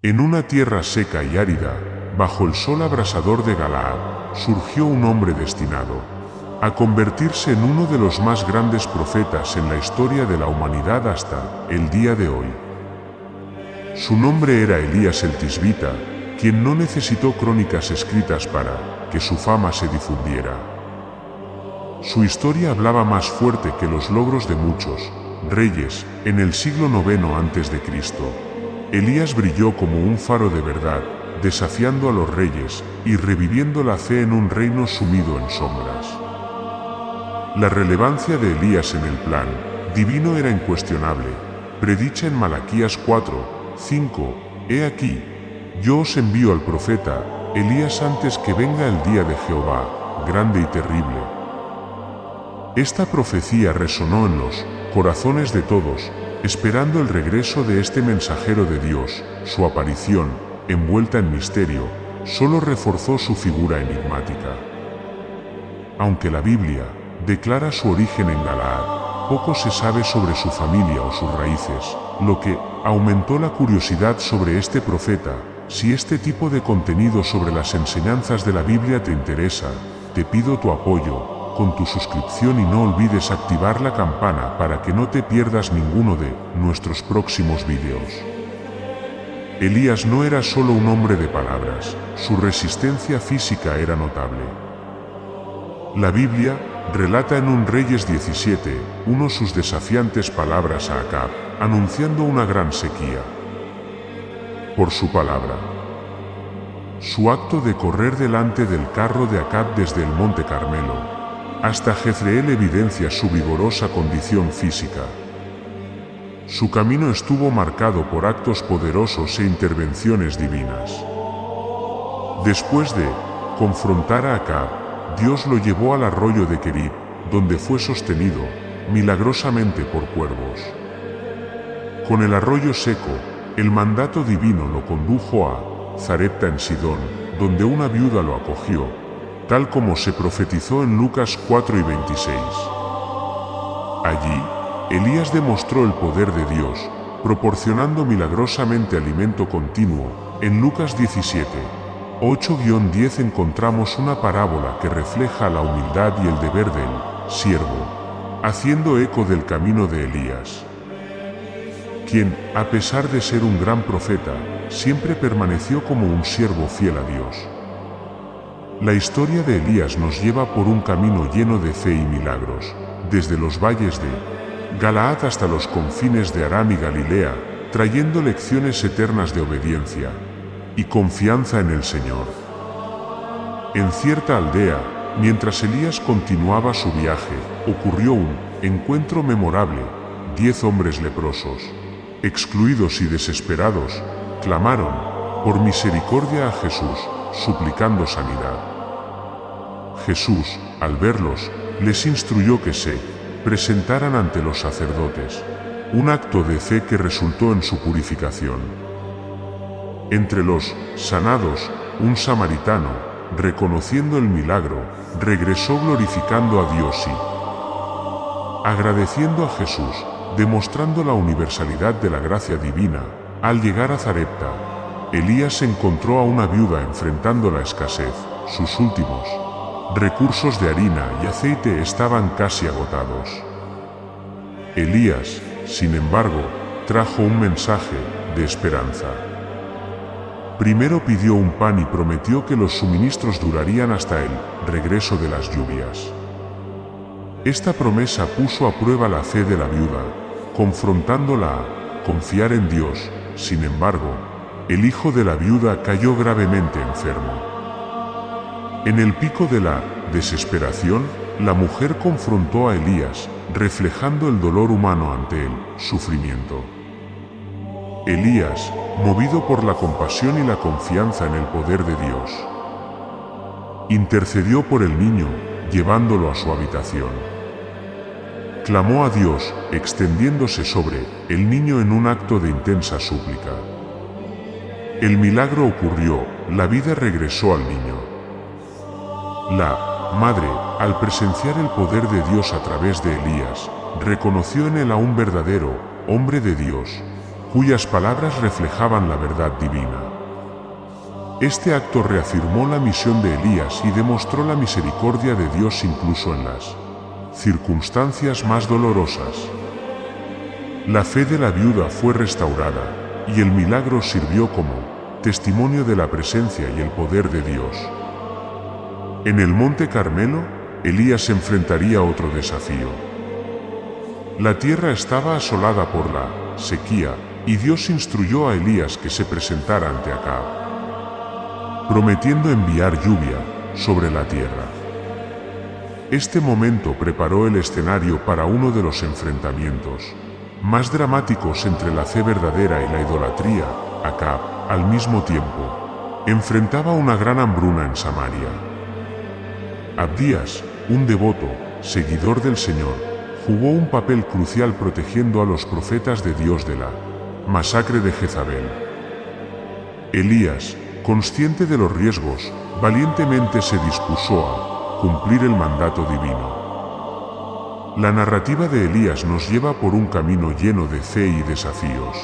En una tierra seca y árida, bajo el sol abrasador de Galaad, surgió un hombre destinado a convertirse en uno de los más grandes profetas en la historia de la humanidad hasta el día de hoy. Su nombre era Elías el Tisbita, quien no necesitó crónicas escritas para que su fama se difundiera. Su historia hablaba más fuerte que los logros de muchos reyes. En el siglo IX a.C., Elías brilló como un faro de verdad, desafiando a los reyes y reviviendo la fe en un reino sumido en sombras. La relevancia de Elías en el plan divino era incuestionable, predicha en Malaquías 4:5, «He aquí, yo os envío al profeta Elías antes que venga el día de Jehová, grande y terrible». Esta profecía resonó en los corazones de todos, esperando el regreso de este mensajero de Dios. Su aparición, envuelta en misterio, solo reforzó su figura enigmática. Aunque la Biblia declara su origen en Galaad, poco se sabe sobre su familia o sus raíces, lo que aumentó la curiosidad sobre este profeta. Si este tipo de contenido sobre las enseñanzas de la Biblia te interesa, te pido tu apoyo con tu suscripción y no olvides activar la campana para que no te pierdas ninguno de nuestros próximos vídeos. Elías no era solo un hombre de palabras, su resistencia física era notable. La Biblia relata en 1 Reyes 17:1 sus desafiantes palabras a Acab, anunciando una gran sequía. Por su palabra. Su acto de correr delante del carro de Acab desde el monte Carmelo hasta Jezreel evidencia su vigorosa condición física. Su camino estuvo marcado por actos poderosos e intervenciones divinas. Después de confrontar a Acab, Dios lo llevó al arroyo de Querib, donde fue sostenido milagrosamente por cuervos. Con el arroyo seco, el mandato divino lo condujo a Zarepta en Sidón, donde una viuda lo acogió, tal como se profetizó en Lucas 4:26. Allí, Elías demostró el poder de Dios, proporcionando milagrosamente alimento continuo. En Lucas 17:8-10 encontramos una parábola que refleja la humildad y el deber del siervo, haciendo eco del camino de Elías, quien, a pesar de ser un gran profeta, siempre permaneció como un siervo fiel a Dios. La historia de Elías nos lleva por un camino lleno de fe y milagros, desde los valles de Galaad hasta los confines de Aram y Galilea, trayendo lecciones eternas de obediencia y confianza en el Señor. En cierta aldea, mientras Elías continuaba su viaje, ocurrió un encuentro memorable. 10 hombres leprosos, excluidos y desesperados, clamaron por misericordia a Jesús, suplicando sanidad. Jesús, al verlos, les instruyó que se presentaran ante los sacerdotes, un acto de fe que resultó en su purificación. Entre los sanados, un samaritano, reconociendo el milagro, regresó glorificando a Dios y agradeciendo a Jesús, demostrando la universalidad de la gracia divina. Al llegar a Zarepta, Elías encontró a una viuda enfrentando la escasez. Sus últimos recursos de harina y aceite estaban casi agotados. Elías, sin embargo, trajo un mensaje de esperanza. Primero pidió un pan y prometió que los suministros durarían hasta el regreso de las lluvias. Esta promesa puso a prueba la fe de la viuda, confrontándola a confiar en Dios. Sin embargo, el hijo de la viuda cayó gravemente enfermo. En el pico de la desesperación, la mujer confrontó a Elías, reflejando el dolor humano ante el sufrimiento. Elías, movido por la compasión y la confianza en el poder de Dios, intercedió por el niño, llevándolo a su habitación. Clamó a Dios, extendiéndose sobre el niño en un acto de intensa súplica. El milagro ocurrió, la vida regresó al niño. La madre, al presenciar el poder de Dios a través de Elías, reconoció en él a un verdadero hombre de Dios, cuyas palabras reflejaban la verdad divina. Este acto reafirmó la misión de Elías y demostró la misericordia de Dios incluso en las circunstancias más dolorosas. La fe de la viuda fue restaurada, y el milagro sirvió como testimonio de la presencia y el poder de Dios. En el Monte Carmelo, Elías enfrentaría otro desafío. La tierra estaba asolada por la sequía, y Dios instruyó a Elías que se presentara ante Acab, prometiendo enviar lluvia sobre la tierra. Este momento preparó el escenario para uno de los enfrentamientos más dramáticos entre la fe verdadera y la idolatría. Acab, al mismo tiempo, enfrentaba una gran hambruna en Samaria. Abdías, un devoto, seguidor del Señor, jugó un papel crucial protegiendo a los profetas de Dios de la masacre de Jezabel. Elías, consciente de los riesgos, valientemente se dispuso a cumplir el mandato divino. La narrativa de Elías nos lleva por un camino lleno de fe y desafíos.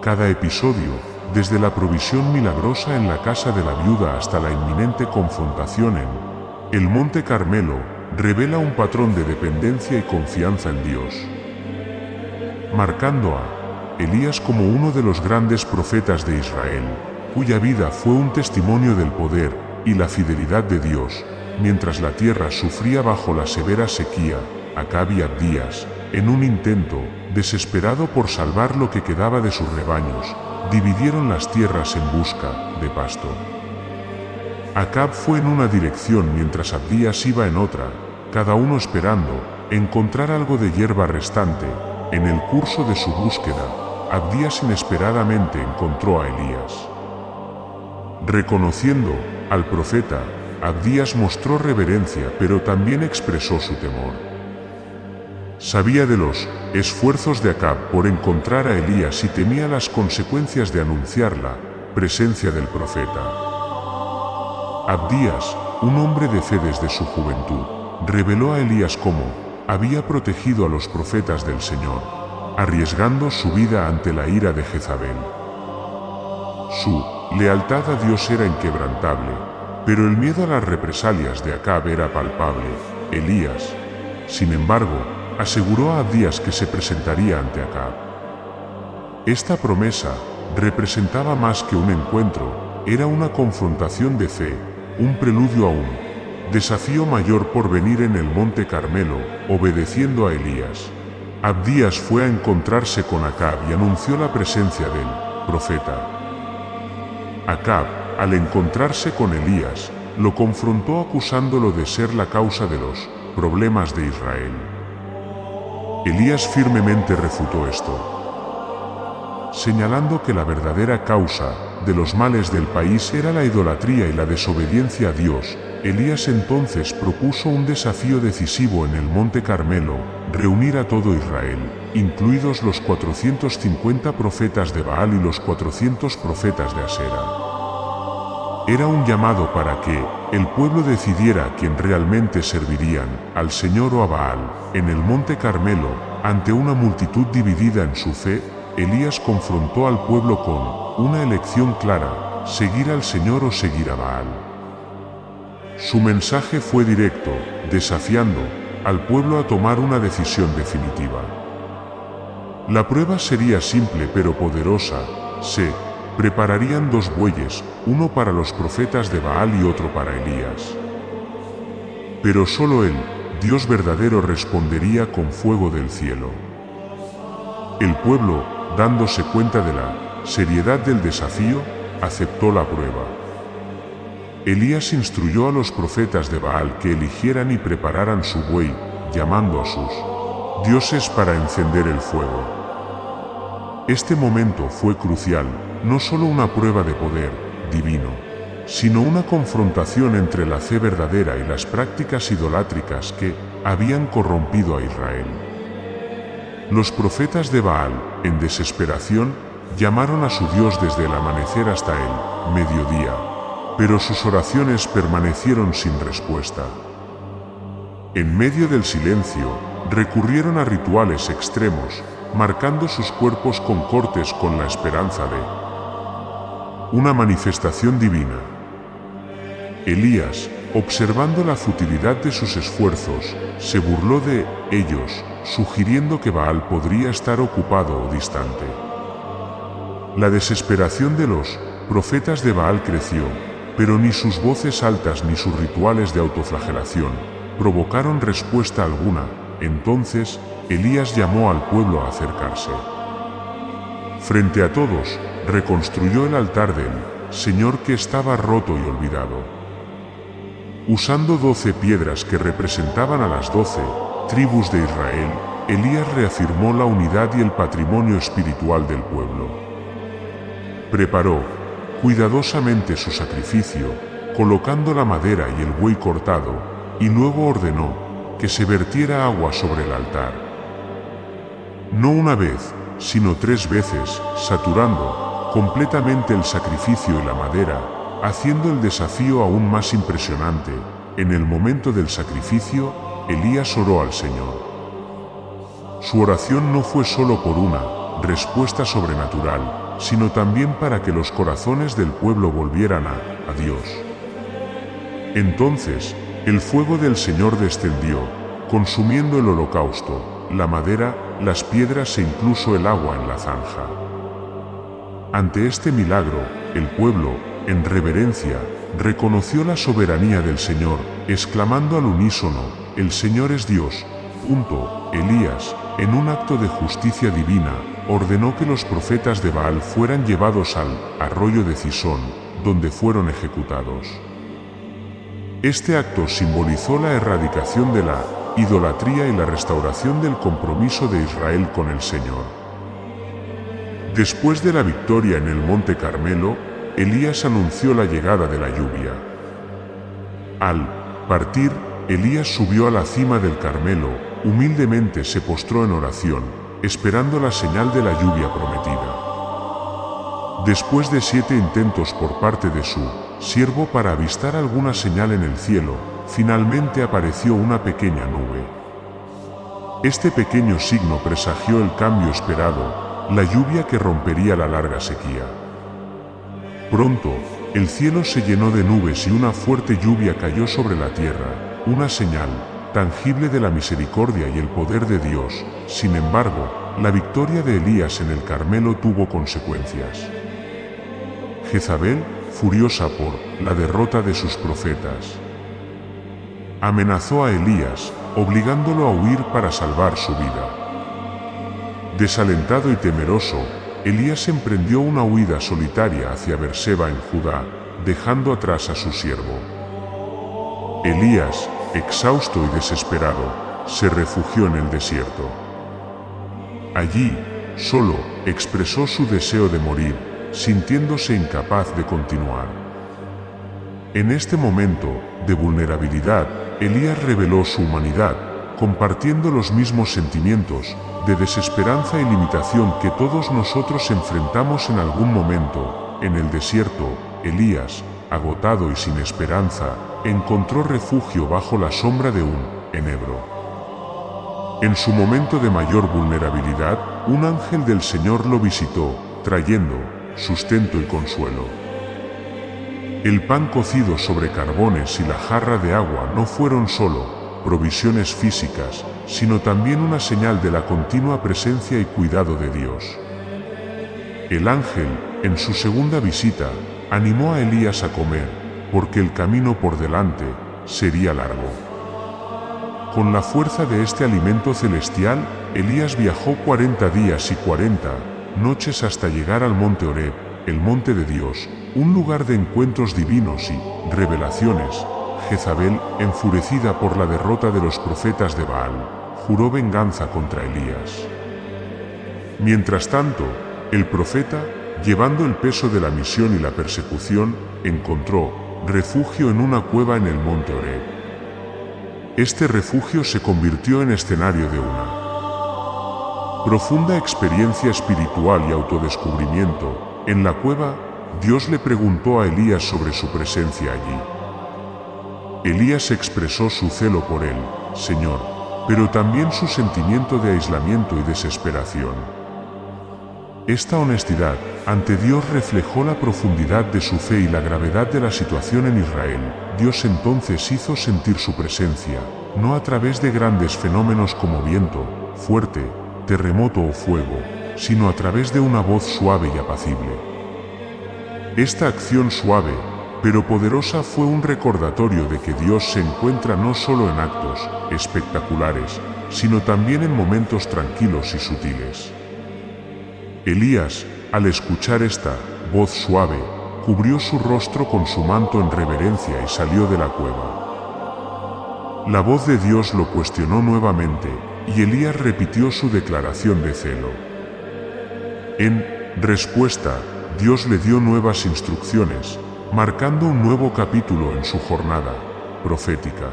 Cada episodio, desde la provisión milagrosa en la casa de la viuda hasta la inminente confrontación en el Monte Carmelo, revela un patrón de dependencia y confianza en Dios, marcando a Elías como uno de los grandes profetas de Israel, cuya vida fue un testimonio del poder y la fidelidad de Dios. Mientras la tierra sufría bajo la severa sequía, Acab y Abdías, en un intento desesperado por salvar lo que quedaba de sus rebaños, dividieron las tierras en busca de pasto. Acab fue en una dirección mientras Abdías iba en otra, cada uno esperando encontrar algo de hierba restante. En el curso de su búsqueda, Abdías inesperadamente encontró a Elías. Reconociendo al profeta, Abdías mostró reverencia, pero también expresó su temor. Sabía de los esfuerzos de Acab por encontrar a Elías y temía las consecuencias de anunciar la presencia del profeta. Abdías, un hombre de fe desde su juventud, reveló a Elías cómo había protegido a los profetas del Señor, arriesgando su vida ante la ira de Jezabel. Su lealtad a Dios era inquebrantable, pero el miedo a las represalias de Acab era palpable. Elías, sin embargo, aseguró a Abdías que se presentaría ante Acab. Esta promesa representaba más que un encuentro, era una confrontación de fe, un preludio a un desafío mayor por venir en el Monte Carmelo. Obedeciendo a Elías, Abdías fue a encontrarse con Acab y anunció la presencia del profeta. Acab, al encontrarse con Elías, lo confrontó acusándolo de ser la causa de los problemas de Israel. Elías firmemente refutó esto, señalando que la verdadera causa de los males del país era la idolatría y la desobediencia a Dios. Elías entonces propuso un desafío decisivo en el Monte Carmelo: reunir a todo Israel, incluidos los 450 profetas de Baal y los 400 profetas de Asera. Era un llamado para que el pueblo decidiera a quién realmente servirían, al Señor o a Baal. En el Monte Carmelo, ante una multitud dividida en su fe, Elías confrontó al pueblo con una elección clara: seguir al Señor o seguir a Baal. Su mensaje fue directo, desafiando al pueblo a tomar una decisión definitiva. La prueba sería simple pero poderosa: se prepararían 2 bueyes, uno para los profetas de Baal y otro para Elías. Pero solo él, Dios verdadero, respondería con fuego del cielo. El pueblo, dándose cuenta de la seriedad del desafío, aceptó la prueba. Elías instruyó a los profetas de Baal que eligieran y prepararan su buey, llamando a sus dioses para encender el fuego. Este momento fue crucial, no solo una prueba de poder divino, sino una confrontación entre la fe verdadera y las prácticas idolátricas que habían corrompido a Israel. Los profetas de Baal, en desesperación, llamaron a su Dios desde el amanecer hasta el mediodía, pero sus oraciones permanecieron sin respuesta. En medio del silencio, recurrieron a rituales extremos, marcando sus cuerpos con cortes con la esperanza de una manifestación divina. Elías, observando la futilidad de sus esfuerzos, se burló de ellos, sugiriendo que Baal podría estar ocupado o distante. La desesperación de los profetas de Baal creció, pero ni sus voces altas ni sus rituales de autoflagelación provocaron respuesta alguna. Entonces, Elías llamó al pueblo a acercarse. Frente a todos, reconstruyó el altar del Señor que estaba roto y olvidado. Usando 12 piedras que representaban a las 12 tribus de Israel, Elías reafirmó la unidad y el patrimonio espiritual del pueblo. Preparó cuidadosamente su sacrificio, colocando la madera y el buey cortado, y luego ordenó que se vertiera agua sobre el altar. No una vez, sino 3 veces, saturando completamente el sacrificio y la madera, haciendo el desafío aún más impresionante. En el momento del sacrificio, Elías oró al Señor. Su oración no fue solo por una respuesta sobrenatural, sino también para que los corazones del pueblo volvieran a Dios. Entonces, el fuego del Señor descendió, consumiendo el holocausto, la madera, las piedras e incluso el agua en la zanja. Ante este milagro, el pueblo, en reverencia, reconoció la soberanía del Señor, exclamando al unísono: «El Señor es Dios». Elías, en un acto de justicia divina, ordenó que los profetas de Baal fueran llevados al arroyo de Cisón, donde fueron ejecutados. Este acto simbolizó la erradicación de la idolatría y la restauración del compromiso de Israel con el Señor. Después de la victoria en el Monte Carmelo, Elías anunció la llegada de la lluvia. Al partir, Elías subió a la cima del Carmelo, humildemente se postró en oración, esperando la señal de la lluvia prometida. Después de 7 intentos por parte de su siervo para avistar alguna señal en el cielo, finalmente apareció una pequeña nube. Este pequeño signo presagió el cambio esperado, la lluvia que rompería la larga sequía. Pronto, el cielo se llenó de nubes y una fuerte lluvia cayó sobre la tierra, una señal tangible de la misericordia y el poder de Dios. Sin embargo, la victoria de Elías en el Carmelo tuvo consecuencias. Jezabel, furiosa por la derrota de sus profetas, amenazó a Elías, obligándolo a huir para salvar su vida. Desalentado y temeroso, Elías emprendió una huida solitaria hacia Berseba en Judá, dejando atrás a su siervo. Elías, exhausto y desesperado, se refugió en el desierto. Allí, solo, expresó su deseo de morir, sintiéndose incapaz de continuar. En este momento de vulnerabilidad, Elías reveló su humanidad, compartiendo los mismos sentimientos de desesperanza y limitación que todos nosotros enfrentamos en algún momento. En el desierto, Elías, agotado y sin esperanza, encontró refugio bajo la sombra de un enebro. En su momento de mayor vulnerabilidad, un ángel del Señor lo visitó, trayendo sustento y consuelo. El pan cocido sobre carbones y la jarra de agua no fueron solo provisiones físicas, sino también una señal de la continua presencia y cuidado de Dios. El ángel, en su segunda visita, animó a Elías a comer, porque el camino por delante sería largo. Con la fuerza de este alimento celestial, Elías viajó 40 días y 40 noches hasta llegar al monte Horeb, el monte de Dios, un lugar de encuentros divinos y revelaciones. Jezabel, enfurecida por la derrota de los profetas de Baal, juró venganza contra Elías. Mientras tanto, el profeta, llevando el peso de la misión y la persecución, encontró refugio en una cueva en el monte Horeb. Este refugio se convirtió en escenario de una profunda experiencia espiritual y autodescubrimiento. En la cueva, Dios le preguntó a Elías sobre su presencia allí. Elías expresó su celo por él. Señor, pero también su sentimiento de aislamiento y desesperación. Esta honestidad ante Dios reflejó la profundidad de su fe y la gravedad de la situación en Israel. Dios entonces hizo sentir su presencia, no a través de grandes fenómenos como viento fuerte, terremoto o fuego, sino a través de una voz suave y apacible. Esta acción suave, pero poderosa, fue un recordatorio de que Dios se encuentra no solo en actos espectaculares, sino también en momentos tranquilos y sutiles. Elías, al escuchar esta voz suave, cubrió su rostro con su manto en reverencia y salió de la cueva. La voz de Dios lo cuestionó nuevamente, y Elías repitió su declaración de celo. En respuesta, Dios le dio nuevas instrucciones, marcando un nuevo capítulo en su jornada profética.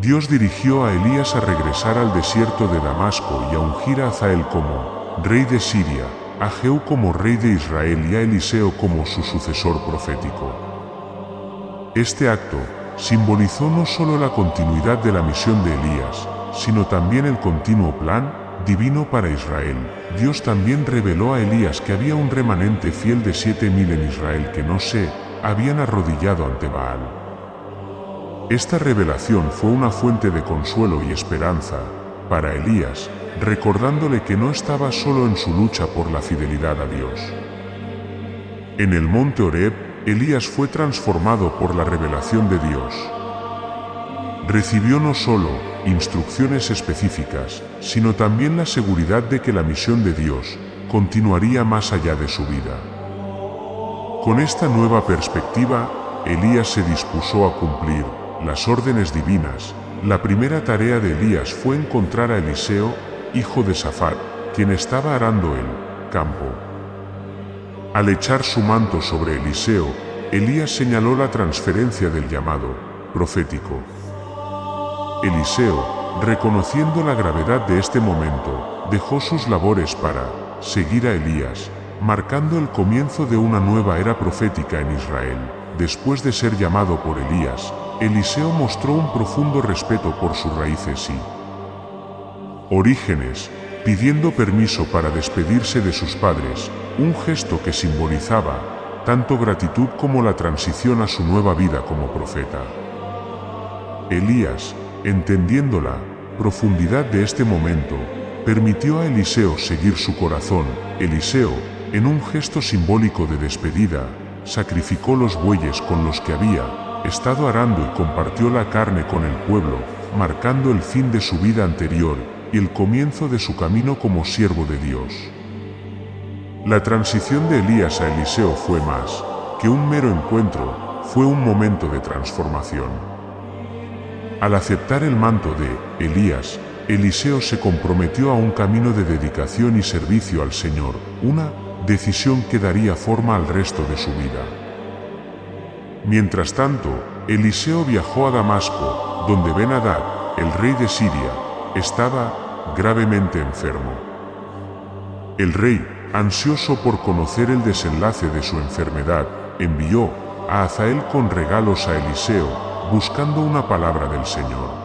Dios dirigió a Elías a regresar al desierto de Damasco y a ungir a Hazael como rey de Siria, a Jehú como rey de Israel y a Eliseo como su sucesor profético. Este acto simbolizó no solo la continuidad de la misión de Elías, sino también el continuo plan divino para Israel. Dios también reveló a Elías que había un remanente fiel de 7000 en Israel que no se habían arrodillado ante Baal. Esta revelación fue una fuente de consuelo y esperanza para Elías, recordándole que no estaba solo en su lucha por la fidelidad a Dios. En el monte Horeb, Elías fue transformado por la revelación de Dios. Recibió no solo instrucciones específicas, sino también la seguridad de que la misión de Dios continuaría más allá de su vida. Con esta nueva perspectiva, Elías se dispuso a cumplir las órdenes divinas. La primera tarea de Elías fue encontrar a Eliseo, hijo de Safat, quien estaba arando el campo. Al echar su manto sobre Eliseo, Elías señaló la transferencia del llamado profético. Eliseo, reconociendo la gravedad de este momento, dejó sus labores para seguir a Elías, marcando el comienzo de una nueva era profética en Israel. Después de ser llamado por Elías, Eliseo mostró un profundo respeto por sus raíces y orígenes, pidiendo permiso para despedirse de sus padres, un gesto que simbolizaba tanto gratitud como la transición a su nueva vida como profeta. Elías, entendiendo la profundidad de este momento, permitió a Eliseo seguir su corazón. Eliseo, en un gesto simbólico de despedida, sacrificó los bueyes con los que había estado arando y compartió la carne con el pueblo, marcando el fin de su vida anterior y el comienzo de su camino como siervo de Dios. La transición de Elías a Eliseo fue más que un mero encuentro, fue un momento de transformación. Al aceptar el manto de Elías, Eliseo se comprometió a un camino de dedicación y servicio al Señor, una decisión que daría forma al resto de su vida. Mientras tanto, Eliseo viajó a Damasco, donde Ben-Hadad, el rey de Siria, estaba gravemente enfermo. El rey, ansioso por conocer el desenlace de su enfermedad, envió a Hazael con regalos a Eliseo, buscando una palabra del Señor.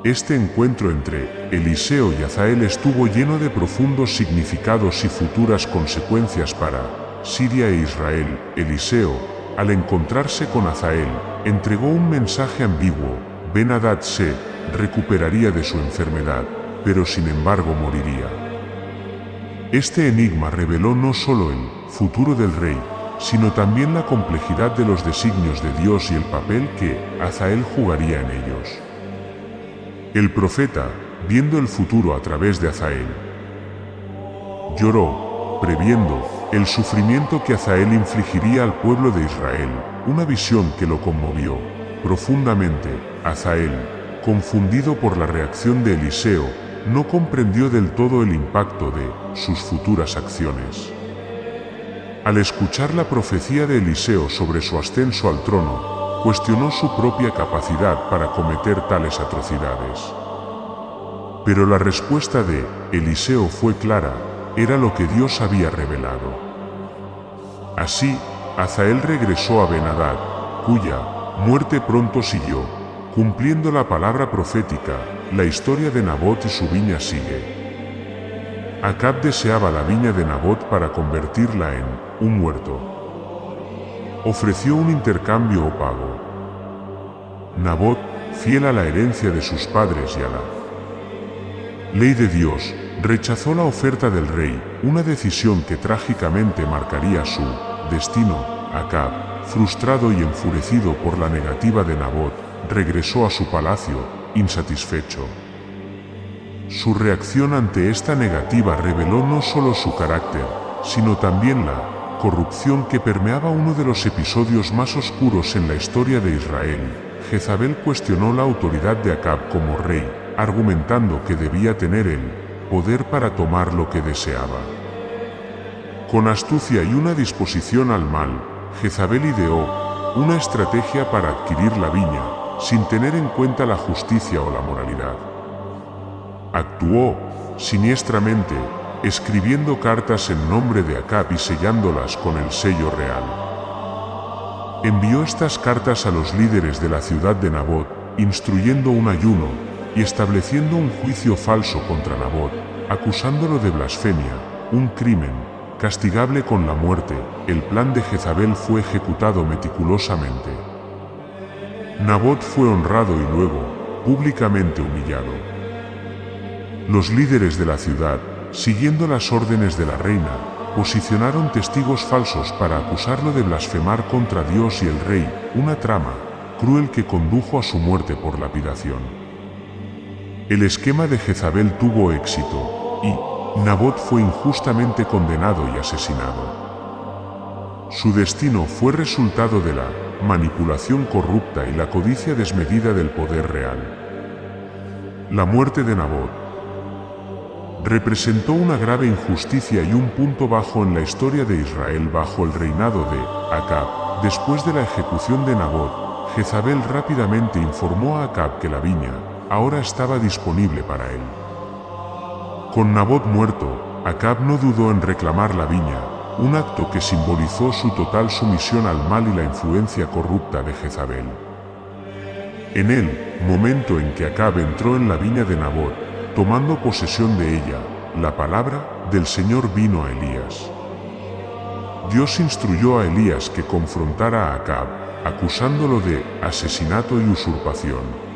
Este encuentro entre Eliseo y Hazael estuvo lleno de profundos significados y futuras consecuencias para Siria e Israel. Eliseo, al encontrarse con Hazael, entregó un mensaje ambiguo. Ben-Hadad se recuperaría de su enfermedad, pero sin embargo moriría. Este enigma reveló no solo el futuro del rey, sino también la complejidad de los designios de Dios y el papel que Hazael jugaría en ellos. El profeta, viendo el futuro a través de Hazael, lloró, previendo el sufrimiento que Hazael infligiría al pueblo de Israel, una visión que lo conmovió profundamente. Hazael, confundido por la reacción de Eliseo, no comprendió del todo el impacto de sus futuras acciones. Al escuchar la profecía de Eliseo sobre su ascenso al trono, cuestionó su propia capacidad para cometer tales atrocidades. Pero la respuesta de Eliseo fue clara, era lo que Dios había revelado. Así, Hazael regresó a Ben-Hadad, cuya muerte pronto siguió. Cumpliendo la palabra profética, la historia de Nabot y su viña sigue. Acab deseaba la viña de Nabot para convertirla en un huerto. Ofreció un intercambio o pago. Nabot, fiel a la herencia de sus padres y a la ley de Dios, rechazó la oferta del rey, una decisión que trágicamente marcaría su destino. Acab, frustrado y enfurecido por la negativa de Nabot, regresó a su palacio, insatisfecho. Su reacción ante esta negativa reveló no solo su carácter, sino también la corrupción que permeaba uno de los episodios más oscuros en la historia de Israel. Jezabel cuestionó la autoridad de Acab como rey, argumentando que debía tener el poder para tomar lo que deseaba. Con astucia y una disposición al mal, Jezabel ideó una estrategia para adquirir la viña, sin tener en cuenta la justicia o la moralidad. Actuó siniestramente, escribiendo cartas en nombre de Acab y sellándolas con el sello real. Envió estas cartas a los líderes de la ciudad de Nabot, instruyendo un ayuno y estableciendo un juicio falso contra Nabot, acusándolo de blasfemia, un crimen castigable con la muerte. El plan de Jezabel fue ejecutado meticulosamente. Nabot fue honrado y luego públicamente humillado. Los líderes de la ciudad, siguiendo las órdenes de la reina, posicionaron testigos falsos para acusarlo de blasfemar contra Dios y el rey, una trama cruel que condujo a su muerte por lapidación. El esquema de Jezabel tuvo éxito, y Nabot fue injustamente condenado y asesinado. Su destino fue resultado de la manipulación corrupta y la codicia desmedida del poder real. La muerte de Nabot representó una grave injusticia y un punto bajo en la historia de Israel bajo el reinado de Acab. Después de la ejecución de Nabot, Jezabel rápidamente informó a Acab que la viña ahora estaba disponible para él. Con Nabot muerto, Acab no dudó en reclamar la viña, un acto que simbolizó su total sumisión al mal y la influencia corrupta de Jezabel. En el momento en que Acab entró en la viña de Nabot, tomando posesión de ella, la palabra del Señor vino a Elías. Dios instruyó a Elías que confrontara a Acab, acusándolo de asesinato y usurpación.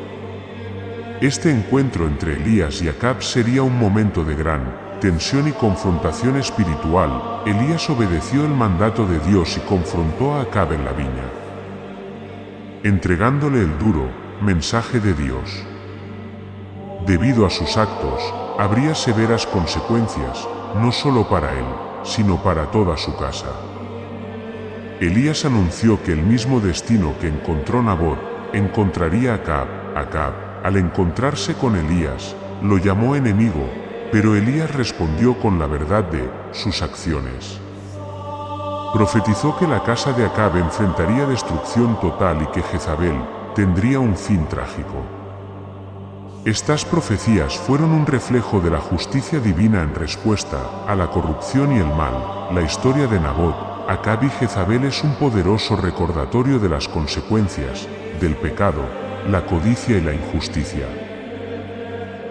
Este encuentro entre Elías y Acab sería un momento de gran tensión y confrontación espiritual. Elías obedeció el mandato de Dios y confrontó a Acab en la viña, entregándole el duro mensaje de Dios. Debido a sus actos, habría severas consecuencias, no solo para él, sino para toda su casa. Elías anunció que el mismo destino que encontró Nabot, encontraría a Acab. Acab, al encontrarse con Elías, lo llamó enemigo, pero Elías respondió con la verdad de sus acciones. Profetizó que la casa de Acab enfrentaría destrucción total y que Jezabel tendría un fin trágico. Estas profecías fueron un reflejo de la justicia divina en respuesta a la corrupción y el mal. La historia de Nabot, Acab y Jezabel es un poderoso recordatorio de las consecuencias del pecado, la codicia y la injusticia.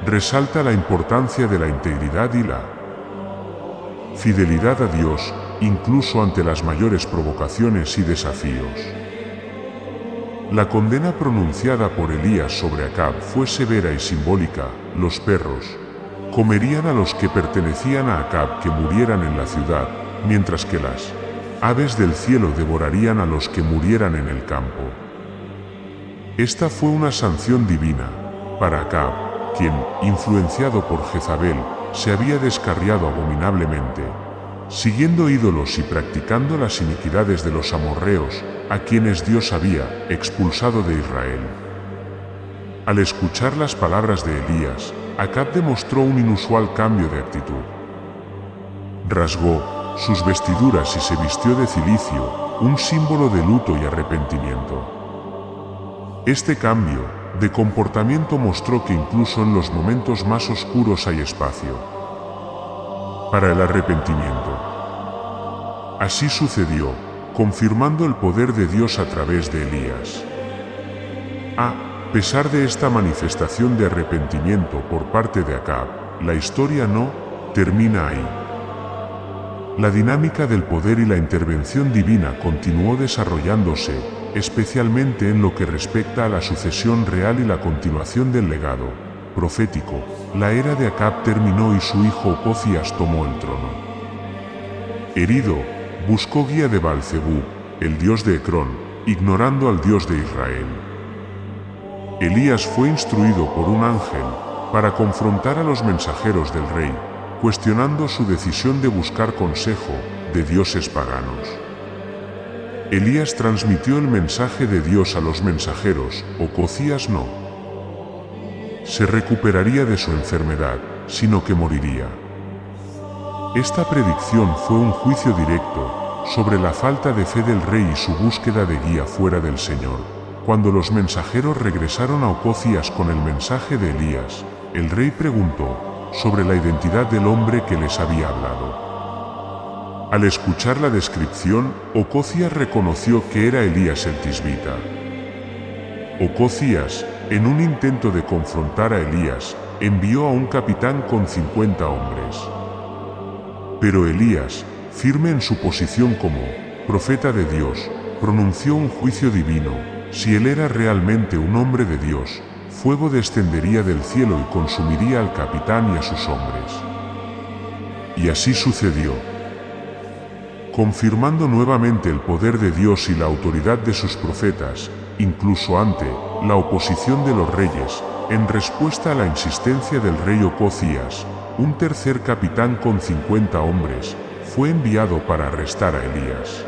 Resalta la importancia de la integridad y la fidelidad a Dios, incluso ante las mayores provocaciones y desafíos. La condena pronunciada por Elías sobre Acab fue severa y simbólica. Los perros comerían a los que pertenecían a Acab que murieran en la ciudad, mientras que las aves del cielo devorarían a los que murieran en el campo. Esta fue una sanción divina para Acab, quien, influenciado por Jezabel, se había descarriado abominablemente, siguiendo ídolos y practicando las iniquidades de los amorreos, a quienes Dios había expulsado de Israel. Al escuchar las palabras de Elías, Acab demostró un inusual cambio de actitud. Rasgó sus vestiduras y se vistió de cilicio, un símbolo de luto y arrepentimiento. Este cambio de comportamiento mostró que incluso en los momentos más oscuros hay espacio para el arrepentimiento. Así sucedió, confirmando el poder de Dios a través de Elías. pesar de esta manifestación de arrepentimiento por parte de Acab, la historia no termina ahí. La dinámica del poder y la intervención divina continuó desarrollándose, especialmente en lo que respecta a la sucesión real y la continuación del legado profético. La era de Acab terminó y su hijo Ocozías tomó el trono. Herido, buscó guía de Baal-zebub, el dios de Ecrón, ignorando al Dios de Israel. Elías fue instruido por un ángel para confrontar a los mensajeros del rey, cuestionando su decisión de buscar consejo de dioses paganos. Elías transmitió el mensaje de Dios a los mensajeros, Ocozías no se recuperaría de su enfermedad, sino que moriría. Esta predicción fue un juicio directo sobre la falta de fe del rey y su búsqueda de guía fuera del Señor. Cuando los mensajeros regresaron a Ocozías con el mensaje de Elías, el rey preguntó sobre la identidad del hombre que les había hablado. Al escuchar la descripción, Ocozías reconoció que era Elías el tisbita. Ocozías, en un intento de confrontar a Elías, envió a un capitán con 50 hombres. Pero Elías, firme en su posición como profeta de Dios, pronunció un juicio divino. Si él era realmente un hombre de Dios, fuego descendería del cielo y consumiría al capitán y a sus hombres. Y así sucedió. Confirmando nuevamente el poder de Dios y la autoridad de sus profetas, incluso ante la oposición de los reyes, en respuesta a la insistencia del rey Ocozías, un tercer capitán con 50 hombres fue enviado para arrestar a Elías.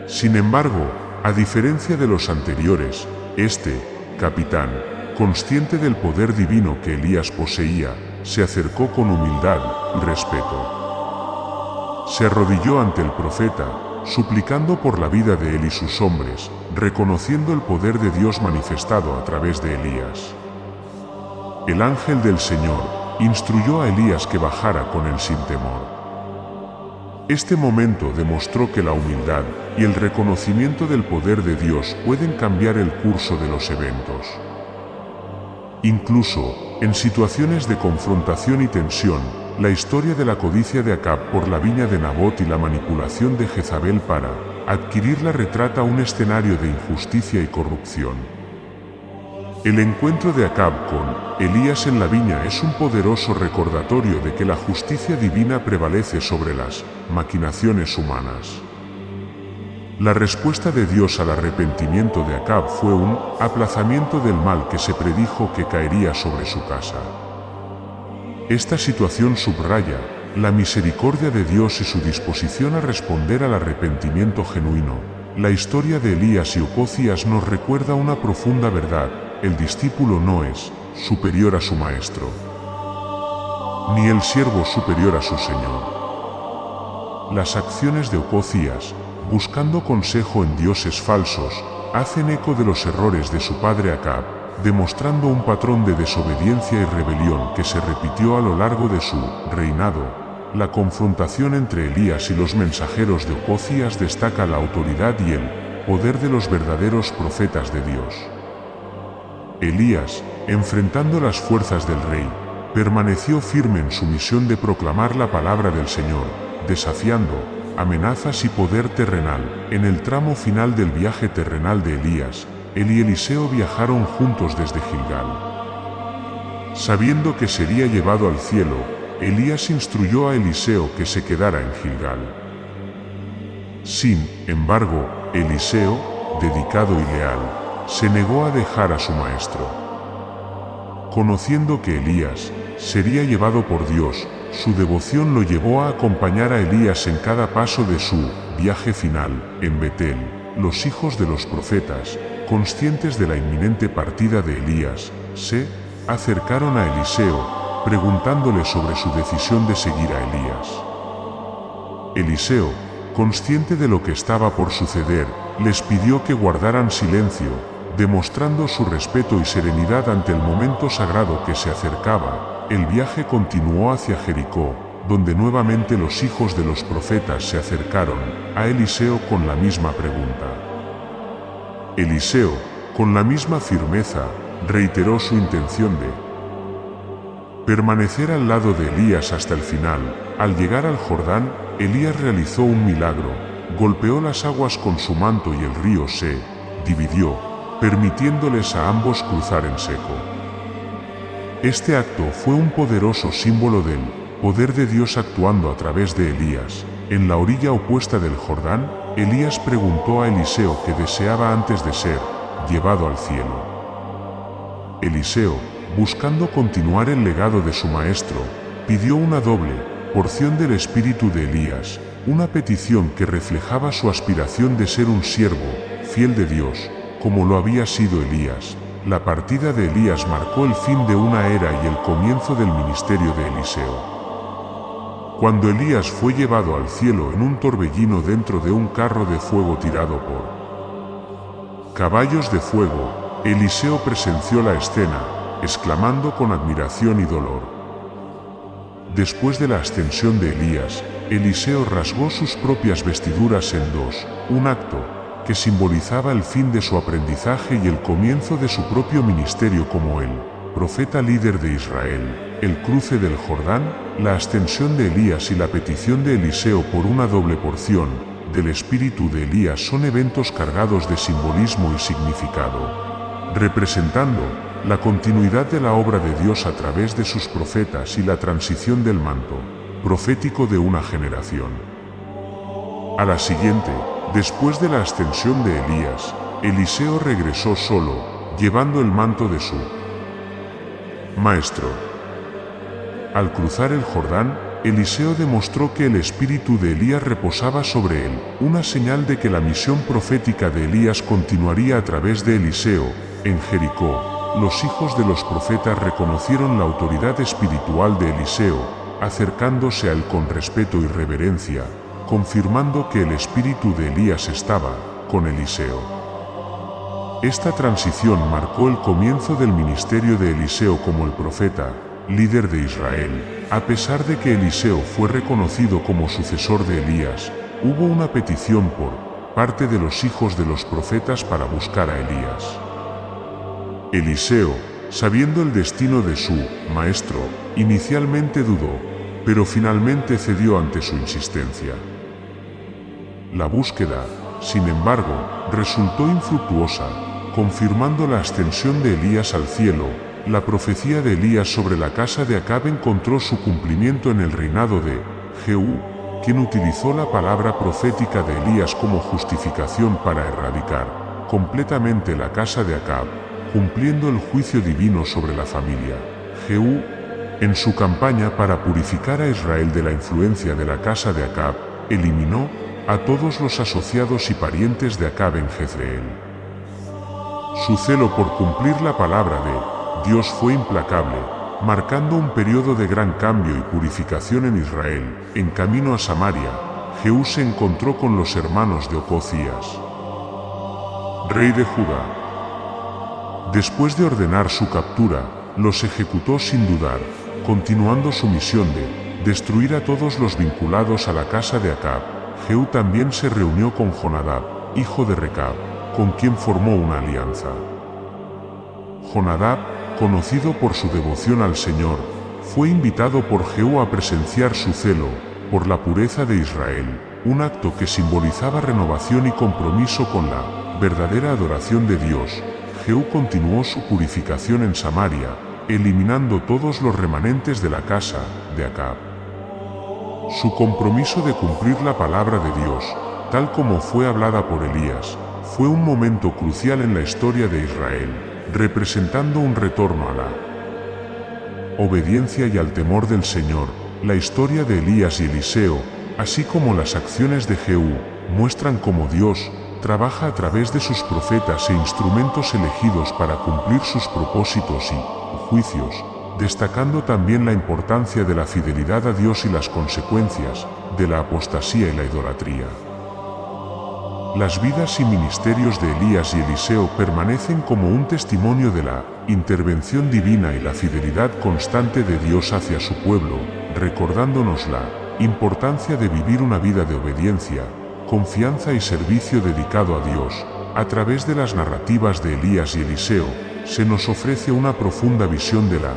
Sin embargo, a diferencia de los anteriores, este capitán, consciente del poder divino que Elías poseía, se acercó con humildad y respeto. Se arrodilló ante el profeta, suplicando por la vida de él y sus hombres, reconociendo el poder de Dios manifestado a través de Elías. El ángel del Señor instruyó a Elías que bajara con él sin temor. Este momento demostró que la humildad y el reconocimiento del poder de Dios pueden cambiar el curso de los eventos. Incluso, en situaciones de confrontación y tensión, la historia de la codicia de Acab por la viña de Nabot y la manipulación de Jezabel para adquirirla retrata un escenario de injusticia y corrupción. El encuentro de Acab con Elías en la viña es un poderoso recordatorio de que la justicia divina prevalece sobre las maquinaciones humanas. La respuesta de Dios al arrepentimiento de Acab fue un aplazamiento del mal que se predijo que caería sobre su casa. Esta situación subraya la misericordia de Dios y su disposición a responder al arrepentimiento genuino. La historia de Elías y Ocozías nos recuerda una profunda verdad: el discípulo no es superior a su maestro, ni el siervo superior a su señor. Las acciones de Ocozías, buscando consejo en dioses falsos, hacen eco de los errores de su padre Acab, demostrando un patrón de desobediencia y rebelión que se repitió a lo largo de su reinado. La confrontación entre Elías y los mensajeros de Ocozías destaca la autoridad y el poder de los verdaderos profetas de Dios. Elías, enfrentando las fuerzas del rey, permaneció firme en su misión de proclamar la palabra del Señor, desafiando amenazas y poder terrenal. En el tramo final del viaje terrenal de Elías, él y Eliseo viajaron juntos desde Gilgal. Sabiendo que sería llevado al cielo, Elías instruyó a Eliseo que se quedara en Gilgal. Sin embargo, Eliseo, dedicado y leal, se negó a dejar a su maestro. Conociendo que Elías sería llevado por Dios, su devoción lo llevó a acompañar a Elías en cada paso de su viaje final. En Betel, los hijos de los profetas, conscientes de la inminente partida de Elías, se acercaron a Eliseo, preguntándole sobre su decisión de seguir a Elías. Eliseo, consciente de lo que estaba por suceder, les pidió que guardaran silencio, demostrando su respeto y serenidad ante el momento sagrado que se acercaba. El viaje continuó hacia Jericó, donde nuevamente los hijos de los profetas se acercaron a Eliseo con la misma pregunta. Eliseo, con la misma firmeza, reiteró su intención de permanecer al lado de Elías hasta el final. Al llegar al Jordán, Elías realizó un milagro, golpeó las aguas con su manto y el río se dividió, permitiéndoles a ambos cruzar en seco. Este acto fue un poderoso símbolo del poder de Dios actuando a través de Elías. En la orilla opuesta del Jordán, Elías preguntó a Eliseo qué deseaba antes de ser llevado al cielo. Eliseo, buscando continuar el legado de su maestro, pidió una doble porción del espíritu de Elías, una petición que reflejaba su aspiración de ser un siervo fiel de Dios, como lo había sido Elías. La partida de Elías marcó el fin de una era y el comienzo del ministerio de Eliseo. Cuando Elías fue llevado al cielo en un torbellino dentro de un carro de fuego tirado por caballos de fuego, Eliseo presenció la escena, exclamando con admiración y dolor. Después de la ascensión de Elías, Eliseo rasgó sus propias vestiduras en dos, un acto que simbolizaba el fin de su aprendizaje y el comienzo de su propio ministerio como el profeta líder de Israel. El cruce del Jordán, la ascensión de Elías y la petición de Eliseo por una doble porción del espíritu de Elías son eventos cargados de simbolismo y significado, representando la continuidad de la obra de Dios a través de sus profetas y la transición del manto profético de una generación a la siguiente. Después de la ascensión de Elías, Eliseo regresó solo, llevando el manto de su maestro. Al cruzar el Jordán, Eliseo demostró que el espíritu de Elías reposaba sobre él, una señal de que la misión profética de Elías continuaría a través de Eliseo. En Jericó, los hijos de los profetas reconocieron la autoridad espiritual de Eliseo, acercándose a él con respeto y reverencia, confirmando que el espíritu de Elías estaba con Eliseo. Esta transición marcó el comienzo del ministerio de Eliseo como el profeta, líder de Israel. A pesar de que Eliseo fue reconocido como sucesor de Elías, hubo una petición por parte de los hijos de los profetas para buscar a Elías. Eliseo, sabiendo el destino de su maestro, inicialmente dudó, pero finalmente cedió ante su insistencia. La búsqueda, sin embargo, resultó infructuosa, confirmando la ascensión de Elías al cielo. La profecía de Elías sobre la casa de Acab encontró su cumplimiento en el reinado de Jehú, quien utilizó la palabra profética de Elías como justificación para erradicar completamente la casa de Acab, cumpliendo el juicio divino sobre la familia. Jehú, en su campaña para purificar a Israel de la influencia de la casa de Acab, eliminó a todos los asociados y parientes de Acab en Jezreel. Su celo por cumplir la palabra de Dios fue implacable, marcando un periodo de gran cambio y purificación en Israel. En camino a Samaria, Jehú se encontró con los hermanos de Ocosías, rey de Judá. Después de ordenar su captura, los ejecutó sin dudar, continuando su misión de destruir a todos los vinculados a la casa de Acab. Jehú también se reunió con Jonadab, hijo de Recab, con quien formó una alianza. Jonadab, conocido por su devoción al Señor, fue invitado por Jehú a presenciar su celo por la pureza de Israel, un acto que simbolizaba renovación y compromiso con la verdadera adoración de Dios. Jehú continuó su purificación en Samaria, eliminando todos los remanentes de la casa de Acab. Su compromiso de cumplir la palabra de Dios, tal como fue hablada por Elías, fue un momento crucial en la historia de Israel, representando un retorno a la obediencia y al temor del Señor. La historia de Elías y Eliseo, así como las acciones de Jehú, muestran cómo Dios trabaja a través de sus profetas e instrumentos elegidos para cumplir sus propósitos y juicios, destacando también la importancia de la fidelidad a Dios y las consecuencias de la apostasía y la idolatría. Las vidas y ministerios de Elías y Eliseo permanecen como un testimonio de la intervención divina y la fidelidad constante de Dios hacia su pueblo, recordándonos la importancia de vivir una vida de obediencia, confianza y servicio dedicado a Dios. a través de las narrativas de Elías y Eliseo, se nos ofrece una profunda visión de la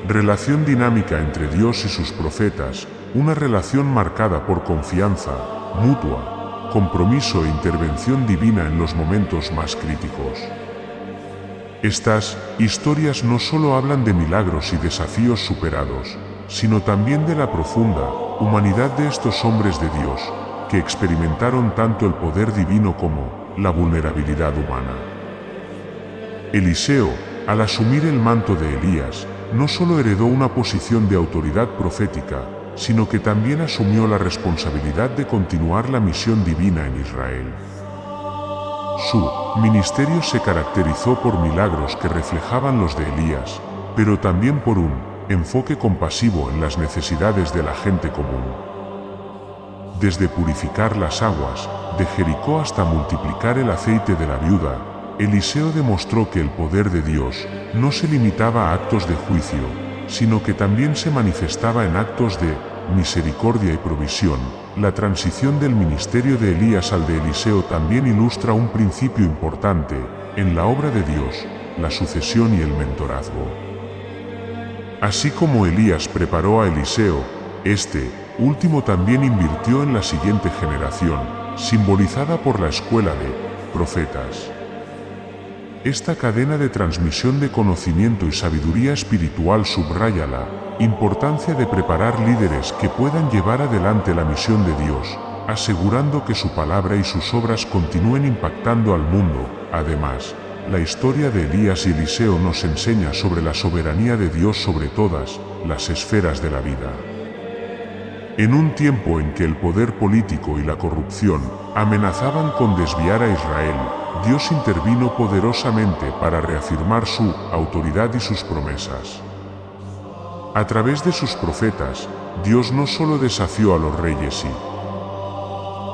relación dinámica entre Dios y sus profetas, una relación marcada por confianza mutua, compromiso e intervención divina en los momentos más críticos. Estas historias no solo hablan de milagros y desafíos superados, sino también de la profunda humanidad de estos hombres de Dios, que experimentaron tanto el poder divino como la vulnerabilidad humana. Eliseo, al asumir el manto de Elías, no solo heredó una posición de autoridad profética, sino que también asumió la responsabilidad de continuar la misión divina en Israel. Su ministerio se caracterizó por milagros que reflejaban los de Elías, pero también por un enfoque compasivo en las necesidades de la gente común. Desde purificar las aguas de Jericó hasta multiplicar el aceite de la viuda, Eliseo demostró que el poder de Dios no se limitaba a actos de juicio, sino que también se manifestaba en actos de misericordia y provisión. La transición del ministerio de Elías al de Eliseo también ilustra un principio importante en la obra de Dios, la sucesión y el mentorazgo. Así como Elías preparó a Eliseo, este último también invirtió en la siguiente generación, simbolizada por la escuela de profetas. Esta cadena de transmisión de conocimiento y sabiduría espiritual subraya la importancia de preparar líderes que puedan llevar adelante la misión de Dios, asegurando que su palabra y sus obras continúen impactando al mundo. Además, la historia de Elías y Eliseo nos enseña sobre la soberanía de Dios sobre todas las esferas de la vida. En un tiempo en que el poder político y la corrupción amenazaban con desviar a Israel, Dios intervino poderosamente para reafirmar su autoridad y sus promesas. A través de sus profetas, Dios no solo desafió a los reyes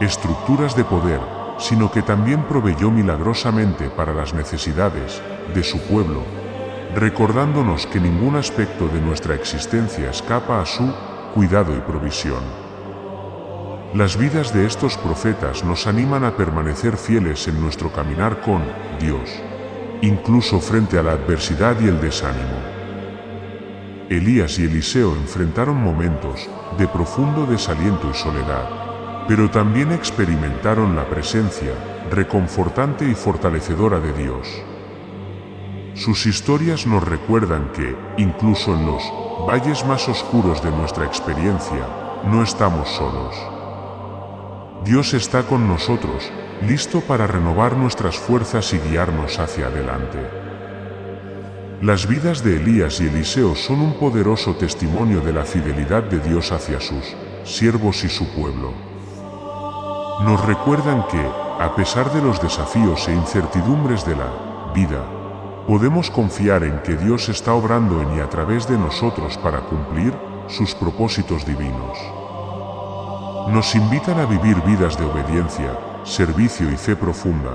y estructuras de poder, sino que también proveyó milagrosamente para las necesidades de su pueblo, recordándonos que ningún aspecto de nuestra existencia escapa a su cuidado y provisión. Las vidas de estos profetas nos animan a permanecer fieles en nuestro caminar con Dios, incluso frente a la adversidad y el desánimo. Elías y Eliseo enfrentaron momentos de profundo desaliento y soledad, pero también experimentaron la presencia reconfortante y fortalecedora de Dios. Sus historias nos recuerdan que, incluso en los valles más oscuros de nuestra experiencia, no estamos solos. Dios está con nosotros, listo para renovar nuestras fuerzas y guiarnos hacia adelante. Las vidas de Elías y Eliseo son un poderoso testimonio de la fidelidad de Dios hacia sus siervos y su pueblo. Nos recuerdan que, a pesar de los desafíos e incertidumbres de la vida, podemos confiar en que Dios está obrando en y a través de nosotros para cumplir sus propósitos divinos. Nos invitan a vivir vidas de obediencia, servicio y fe profunda,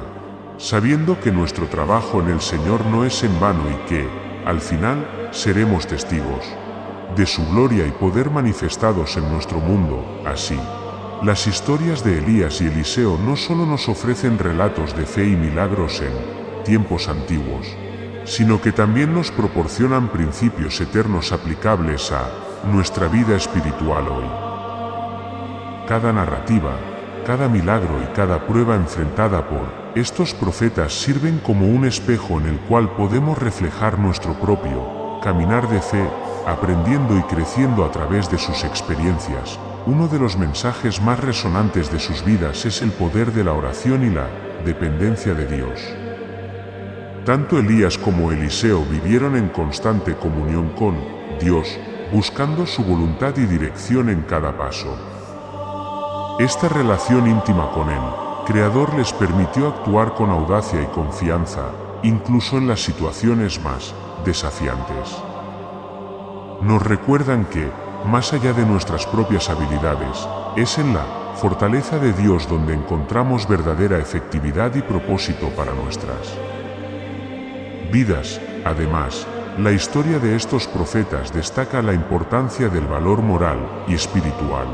sabiendo que nuestro trabajo en el Señor no es en vano y que, al final, seremos testigos de su gloria y poder manifestados en nuestro mundo. Así, las historias de Elías y Eliseo no solo nos ofrecen relatos de fe y milagros en tiempos antiguos, sino que también nos proporcionan principios eternos aplicables a nuestra vida espiritual hoy. Cada narrativa, cada milagro y cada prueba enfrentada por estos profetas sirven como un espejo en el cual podemos reflejar nuestro propio caminar de fe, aprendiendo y creciendo a través de sus experiencias. Uno de los mensajes más resonantes de sus vidas es el poder de la oración y la dependencia de Dios. Tanto Elías como Eliseo vivieron en constante comunión con Dios, buscando su voluntad y dirección en cada paso. Esta relación íntima con Él, Creador, les permitió actuar con audacia y confianza, incluso en las situaciones más desafiantes. Nos recuerdan que, más allá de nuestras propias habilidades, es en la fortaleza de Dios donde encontramos verdadera efectividad y propósito para nuestras vidas. Además, la historia de estos profetas destaca la importancia del valor moral y espiritual.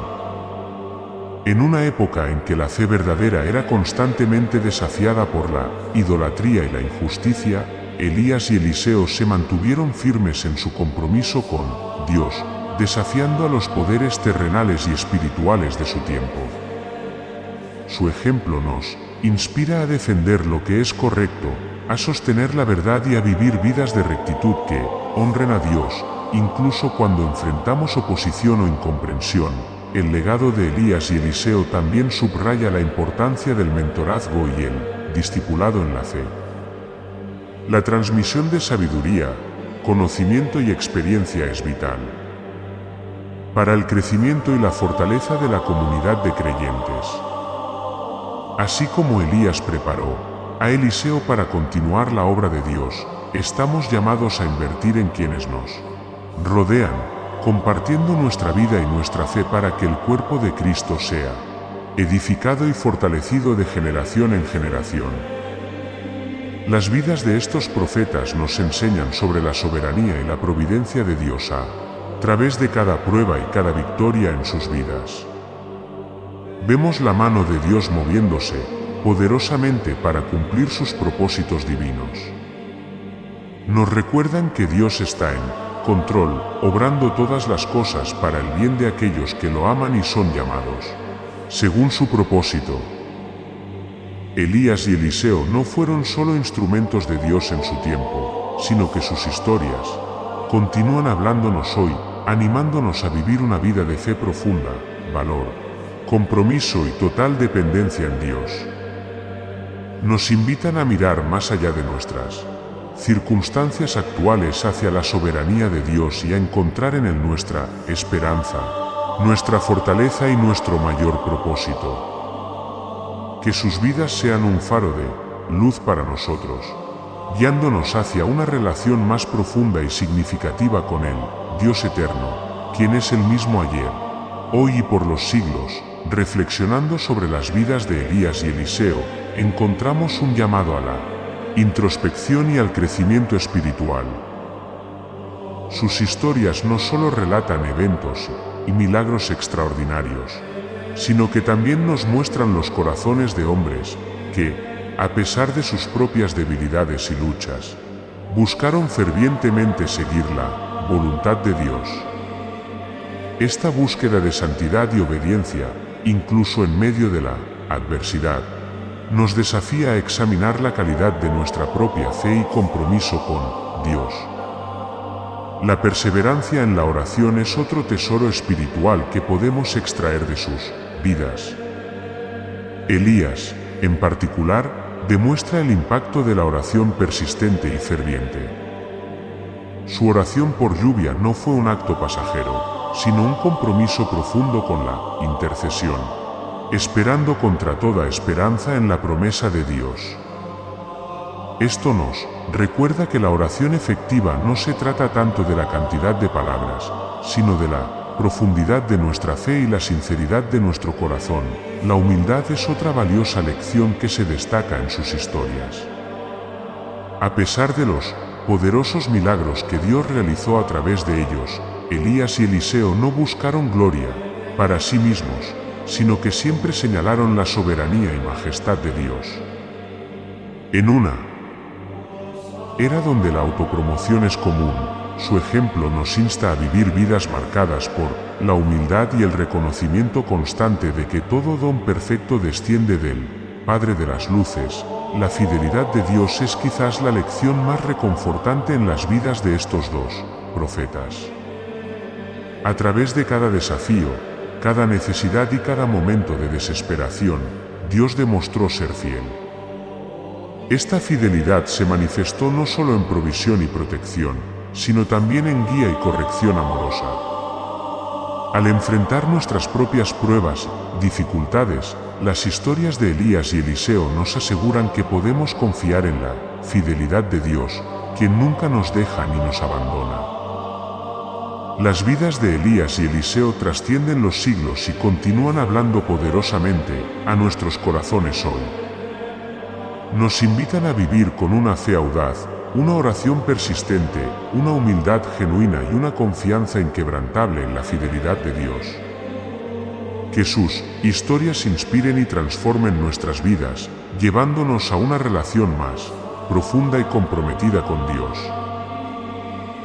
En una época en que la fe verdadera era constantemente desafiada por la idolatría y la injusticia, Elías y Eliseo se mantuvieron firmes en su compromiso con Dios, desafiando a los poderes terrenales y espirituales de su tiempo. Su ejemplo nos inspira a defender lo que es correcto, a sostener la verdad y a vivir vidas de rectitud que honren a Dios, incluso cuando enfrentamos oposición o incomprensión. El legado de Elías y Eliseo también subraya la importancia del mentorazgo y el discipulado en la fe. La transmisión de sabiduría, conocimiento y experiencia es vital para el crecimiento y la fortaleza de la comunidad de creyentes. Así como Elías preparó a Eliseo para continuar la obra de Dios, estamos llamados a invertir en quienes nos rodean, compartiendo nuestra vida y nuestra fe para que el cuerpo de Cristo sea edificado y fortalecido de generación en generación. Las vidas de estos profetas nos enseñan sobre la soberanía y la providencia de Dios a través de cada prueba y cada victoria en sus vidas. Vemos la mano de Dios moviéndose poderosamente para cumplir sus propósitos divinos. Nos recuerdan que Dios está en control, obrando todas las cosas para el bien de aquellos que lo aman y son llamados según su propósito. Elías y Eliseo no fueron solo instrumentos de Dios en su tiempo, sino que sus historias continúan hablándonos hoy, animándonos a vivir una vida de fe profunda, valor, compromiso y total dependencia en Dios. Nos invitan a mirar más allá de nuestras circunstancias actuales hacia la soberanía de Dios y a encontrar en Él nuestra esperanza, nuestra fortaleza y nuestro mayor propósito. Que sus vidas sean un faro de luz para nosotros, guiándonos hacia una relación más profunda y significativa con Él, Dios eterno, quien es el mismo ayer, hoy y por los siglos. Reflexionando sobre las vidas de Elías y Eliseo, encontramos un llamado a la introspección y al crecimiento espiritual. Sus historias no solo relatan eventos y milagros extraordinarios, sino que también nos muestran los corazones de hombres que, a pesar de sus propias debilidades y luchas, buscaron fervientemente seguir la voluntad de Dios. Esta búsqueda de santidad y obediencia, incluso en medio de la adversidad, nos desafía a examinar la calidad de nuestra propia fe y compromiso con Dios. La perseverancia en la oración es otro tesoro espiritual que podemos extraer de sus vidas. Elías, en particular, demuestra el impacto de la oración persistente y ferviente. Su oración por lluvia no fue un acto pasajero, sino un compromiso profundo con la intercesión, esperando contra toda esperanza en la promesa de Dios. Esto nos recuerda que la oración efectiva no se trata tanto de la cantidad de palabras, sino de la profundidad de nuestra fe y la sinceridad de nuestro corazón. La humildad es otra valiosa lección que se destaca en sus historias. A pesar de los poderosos milagros que Dios realizó a través de ellos, Elías y Eliseo no buscaron gloria para sí mismos, sino que siempre señalaron la soberanía y majestad de Dios. En una era donde la autopromoción es común, su ejemplo nos insta a vivir vidas marcadas por la humildad y el reconocimiento constante de que todo don perfecto desciende del Padre de las Luces. La fidelidad de Dios es quizás la lección más reconfortante en las vidas de estos dos profetas. A través de cada desafío, cada necesidad y cada momento de desesperación, Dios demostró ser fiel. Esta fidelidad se manifestó no solo en provisión y protección, sino también en guía y corrección amorosa. Al enfrentar nuestras propias pruebas, dificultades, las historias de Elías y Eliseo nos aseguran que podemos confiar en la fidelidad de Dios, quien nunca nos deja ni nos abandona. Las vidas de Elías y Eliseo trascienden los siglos y continúan hablando poderosamente a nuestros corazones hoy. Nos invitan a vivir con una fe audaz, una oración persistente, una humildad genuina y una confianza inquebrantable en la fidelidad de Dios. Que sus historias inspiren y transformen nuestras vidas, llevándonos a una relación más profunda y comprometida con Dios.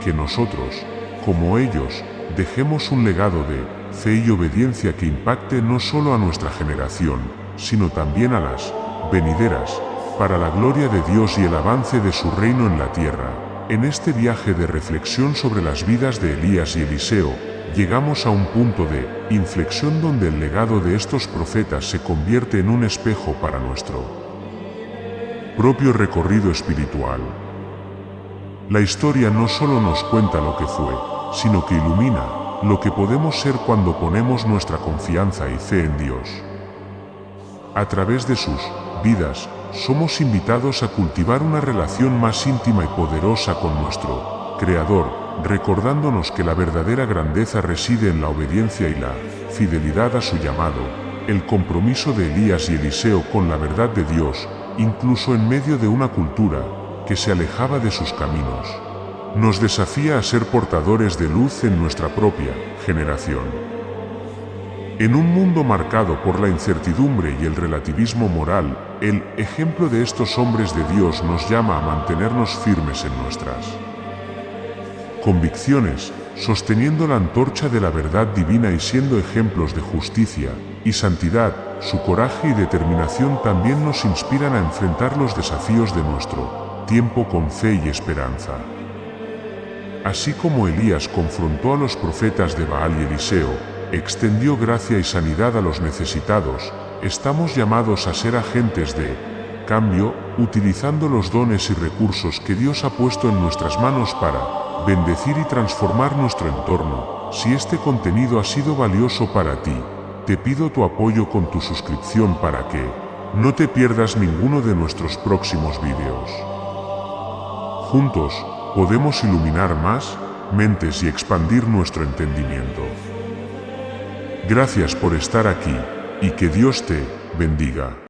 Que nosotros, como ellos, dejemos un legado de fe y obediencia que impacte no solo a nuestra generación, sino también a las venideras, para la gloria de Dios y el avance de su reino en la tierra. En este viaje de reflexión sobre las vidas de Elías y Eliseo, llegamos a un punto de inflexión donde el legado de estos profetas se convierte en un espejo para nuestro propio recorrido espiritual. La historia no solo nos cuenta lo que fue, sino que ilumina lo que podemos ser cuando ponemos nuestra confianza y fe en Dios. A través de sus vidas, somos invitados a cultivar una relación más íntima y poderosa con nuestro Creador, recordándonos que la verdadera grandeza reside en la obediencia y la fidelidad a su llamado. El compromiso de Elías y Eliseo con la verdad de Dios, incluso en medio de una cultura que se alejaba de sus caminos, nos desafía a ser portadores de luz en nuestra propia generación. En un mundo marcado por la incertidumbre y el relativismo moral, el ejemplo de estos hombres de Dios nos llama a mantenernos firmes en nuestras convicciones, sosteniendo la antorcha de la verdad divina y siendo ejemplos de justicia y santidad. Su coraje y determinación también nos inspiran a enfrentar los desafíos de nuestro tiempo con fe y esperanza. Así como Elías confrontó a los profetas de Baal y Eliseo, extendió gracia y sanidad a los necesitados, estamos llamados a ser agentes de cambio, utilizando los dones y recursos que Dios ha puesto en nuestras manos para bendecir y transformar nuestro entorno. Si este contenido ha sido valioso para ti, te pido tu apoyo con tu suscripción para que no te pierdas ninguno de nuestros próximos vídeos. Juntos, podemos iluminar más mentes y expandir nuestro entendimiento. Gracias por estar aquí, y que Dios te bendiga.